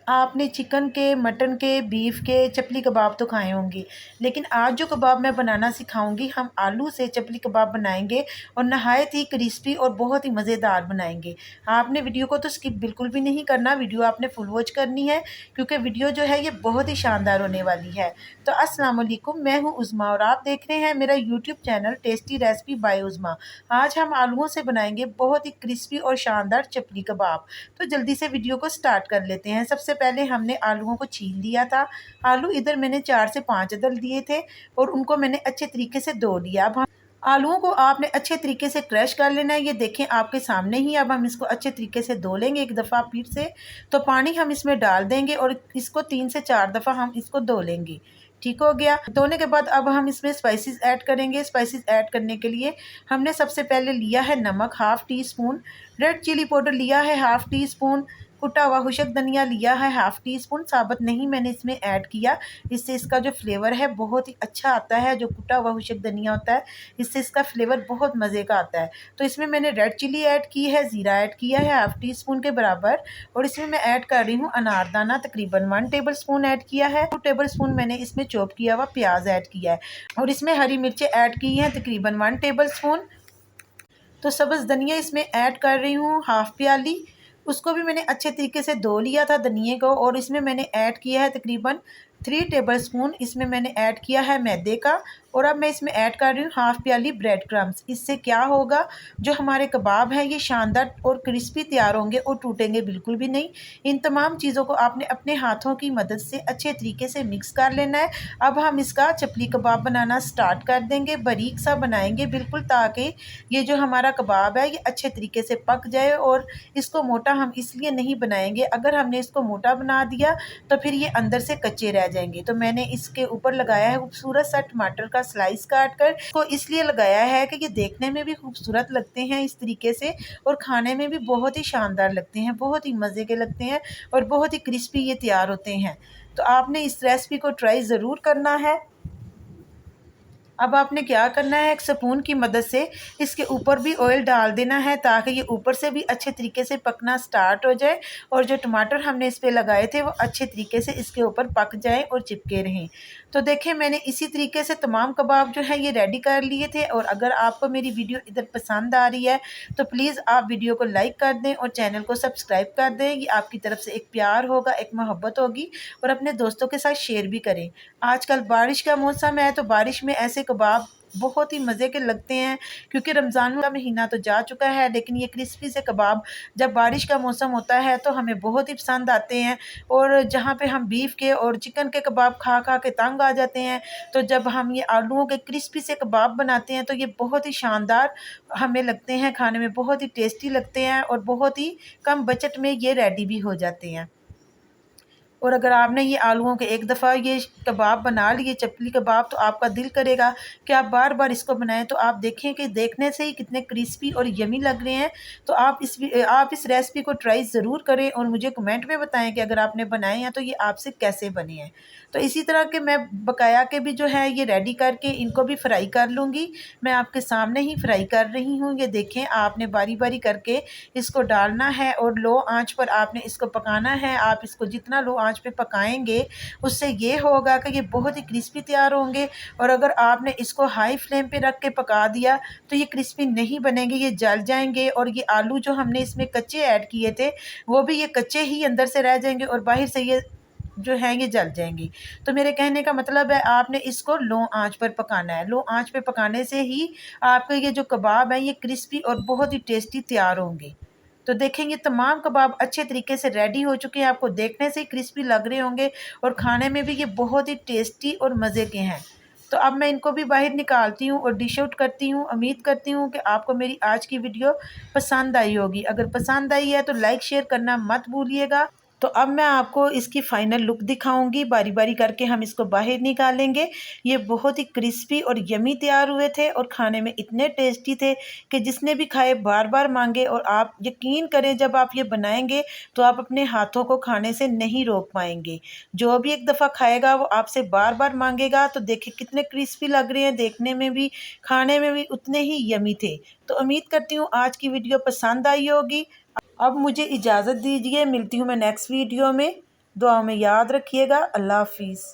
आपने चिकन के, मटन के, बीफ के चपली कबाब तो खाए होंगे, लेकिन आज जो कबाब मैं बनाना सिखाऊंगी, हम आलू से चपली कबाब बनाएंगे और नहायत ही क्रिस्पी और बहुत ही मज़ेदार बनाएंगे। आपने वीडियो को तो स्किप बिल्कुल भी नहीं करना, वीडियो आपने फुल वॉच करनी है क्योंकि वीडियो जो है ये बहुत ही शानदार होने वाली है। तो अस्सलाम वालेकुम, मैं हूँ उज़मा और आप देख रहे हैं मेरा YouTube channel tasty recipe by Uzma. आज हम आलूओं से बनाएंगे बहुत ही क्रिस्पी और शानदार चपली कबाब। तो जल्दी से वीडियो को स्टार्ट कर लेते हैं। सबसे पहले हमने आलूओं को छील लिया था। आलू इधर मैंने 4 से 5 अदद लिए थे और उनको मैंने अच्छे तरीके से धो लिया। अब आलूओं को आपने अच्छे तरीके से क्रश कर लेना है। ये देखें आपके सामने ही। अब हम इसको अच्छे तरीके से धो लेंगे एक दफ़ा फिर से। तो पानी हम इसमें डाल देंगे और इसको 3 से 4 दफ़ा हम इसको धो लेंगे। ठीक हो गया। धोने के बाद अब हम इसमें स्पाइसेस ऐड करेंगे। स्पाइसेस ऐड करने के लिए हमने सबसे पहले लिया है नमक half teaspoon, red chilli powder लिया है हाफ़ टी स्पून, कुटा हुआ खुशक धनिया लिया है हाफ़ टी स्पून। साबुत नहीं मैंने इसमें ऐड किया, इससे इसका जो फ्लेवर है बहुत ही अच्छा आता है। जो कुटा हुआ खुशक धनिया होता है इससे इसका फ्लेवर बहुत मज़े का आता है। तो इसमें मैंने रेड चिली ऐड की है, ज़ीरा ऐड किया है हाफ़ टी स्पून के बराबर, और इसमें मैं ऐड कर रही हूँ अनारदाना तकरीबन 1 टेबल स्पून ऐड किया है। 2 टेबल स्पून मैंने इसमें चॉप किया हुआ प्याज ऐड किया है और इसमें हरी मिर्चें ऐड की हैं तकरीबन 1 टेबल स्पून। तो सब्ज़ धनिया इसमें ऐड कर रही हूँ हाफ़ प्याली, उसको भी मैंने अच्छे तरीके से धो लिया था धनिए को, और इसमें मैंने ऐड किया है तकरीबन 3 टेबल स्पून। इसमें मैंने ऐड किया है मैदे का, और अब मैं इसमें ऐड कर रही हूँ हाफ़ प्याली ब्रेड क्रम्स। इससे क्या होगा, जो हमारे कबाब हैं ये शानदार और क्रिस्पी तैयार होंगे और टूटेंगे बिल्कुल भी नहीं। इन तमाम चीज़ों को आपने अपने हाथों की मदद से अच्छे तरीके से मिक्स कर लेना है। अब हम इसका चपली कबाब बनाना स्टार्ट कर देंगे। बारीक सा बनाएंगे बिल्कुल, ताकि ये जो हमारा कबाब है ये अच्छे तरीके से पक जाए। और इसको मोटा हम इसलिए नहीं बनाएंगे, अगर हमने इसको मोटा बना दिया तो फिर ये अंदर से कच्चे रह जाएंगे। तो मैंने इसके ऊपर लगाया है खूबसूरत सा टमाटर का स्लाइस काट कर। इसको इसलिए लगाया है कि ये देखने में भी खूबसूरत लगते हैं इस तरीके से, और खाने में भी बहुत ही शानदार लगते हैं, बहुत ही मज़े के लगते हैं और बहुत ही क्रिस्पी ये तैयार होते हैं। तो आपने इस रेसिपी को ट्राई ज़रूर करना है। अब आपने क्या करना है, एक स्पून की मदद से इसके ऊपर भी ऑयल डाल देना है, ताकि ये ऊपर से भी अच्छे तरीके से पकना स्टार्ट हो जाए और जो टमाटर हमने इस पे लगाए थे वो अच्छे तरीके से इसके ऊपर पक जाएं और चिपके रहें। तो देखें मैंने इसी तरीके से तमाम कबाब जो है ये रेडी कर लिए थे। और अगर आपको मेरी वीडियो इधर पसंद आ रही है तो प्लीज़ आप वीडियो को लाइक कर दें और चैनल को सब्सक्राइब कर दें। ये आपकी तरफ से एक प्यार होगा, एक मोहब्बत होगी, और अपने दोस्तों के साथ शेयर भी करें। आजकल बारिश का मौसम है तो बारिश में ऐसे कबाब बहुत ही मज़े के लगते हैं, क्योंकि रमज़ान का महीना तो जा चुका है, लेकिन ये क्रिस्पी से कबाब जब बारिश का मौसम होता है तो हमें बहुत ही पसंद आते हैं। और जहाँ पे हम बीफ के और चिकन के कबाब खा खा के तंग आ जाते हैं, तो जब हम ये आलूओं के क्रिस्पी से कबाब बनाते हैं तो ये बहुत ही शानदार हमें लगते हैं, खाने में बहुत ही टेस्टी लगते हैं और बहुत ही कम बजट में ये रेडी भी हो जाते हैं। और अगर आपने ये आलूओं के एक दफ़ा ये कबाब बना लिए चपली कबाब, तो आपका दिल करेगा कि आप बार बार इसको बनाएं। तो आप देखें कि देखने से ही कितने क्रिस्पी और यमी लग रहे हैं। तो आप इस रेसिपी को ट्राई ज़रूर करें और मुझे कमेंट में बताएं कि अगर आपने बनाए हैं तो ये आपसे कैसे बने हैं। तो इसी तरह के मैं बकाया के भी जो है ये रेडी करके इनको भी फ्राई कर लूँगी। मैं आपके सामने ही फ्राई कर रही हूँ। ये देखें, आपने बारी बारी करके इसको डालना है और लो आंच पर आपने इसको पकाना है। आप इसको जितना लो आंच पे पकाएंगे उससे ये होगा कि ये बहुत ही क्रिस्पी तैयार होंगे। और अगर आपने इसको हाई फ्लेम पे रख के पका दिया तो ये क्रिस्पी नहीं बनेंगे, ये जल जाएंगे। और ये आलू जो हमने इसमें कच्चे ऐड किए थे वो भी ये कच्चे ही अंदर से रह जाएंगे और बाहर से ये जो है ये जल जाएंगी। तो मेरे कहने का मतलब है आपने इसको लो आंच पर पकाना है। लो आंच पे पकाने से ही आपके ये जो कबाब है ये क्रिस्पी और बहुत ही टेस्टी तैयार होंगे। तो देखेंगे तमाम कबाब अच्छे तरीके से रेडी हो चुके हैं, आपको देखने से ही क्रिस्पी लग रहे होंगे और खाने में भी ये बहुत ही टेस्टी और मज़े के हैं। तो अब मैं इनको भी बाहर निकालती हूँ और डिश आउट करती हूँ। उम्मीद करती हूँ कि आपको मेरी आज की वीडियो पसंद आई होगी। अगर पसंद आई है तो लाइक शेयर करना मत भूलिएगा। तो अब मैं आपको इसकी फ़ाइनल लुक दिखाऊंगी। बारी बारी करके हम इसको बाहर निकालेंगे। ये बहुत ही क्रिस्पी और यमी तैयार हुए थे और खाने में इतने टेस्टी थे कि जिसने भी खाए बार बार मांगे। और आप यकीन करें, जब आप ये बनाएंगे तो आप अपने हाथों को खाने से नहीं रोक पाएंगे। जो भी एक दफ़ा खाएगा वो आपसे बार बार मांगेगा। तो देखिए कितने क्रिस्पी लग रहे हैं, देखने में भी खाने में भी उतने ही यमी थे। तो उम्मीद करती हूँ आज की वीडियो पसंद आई होगी। अब मुझे इजाज़त दीजिए, मिलती हूँ मैं नेक्स्ट वीडियो में। दुआ में याद रखिएगा। अल्लाह हाफिज़।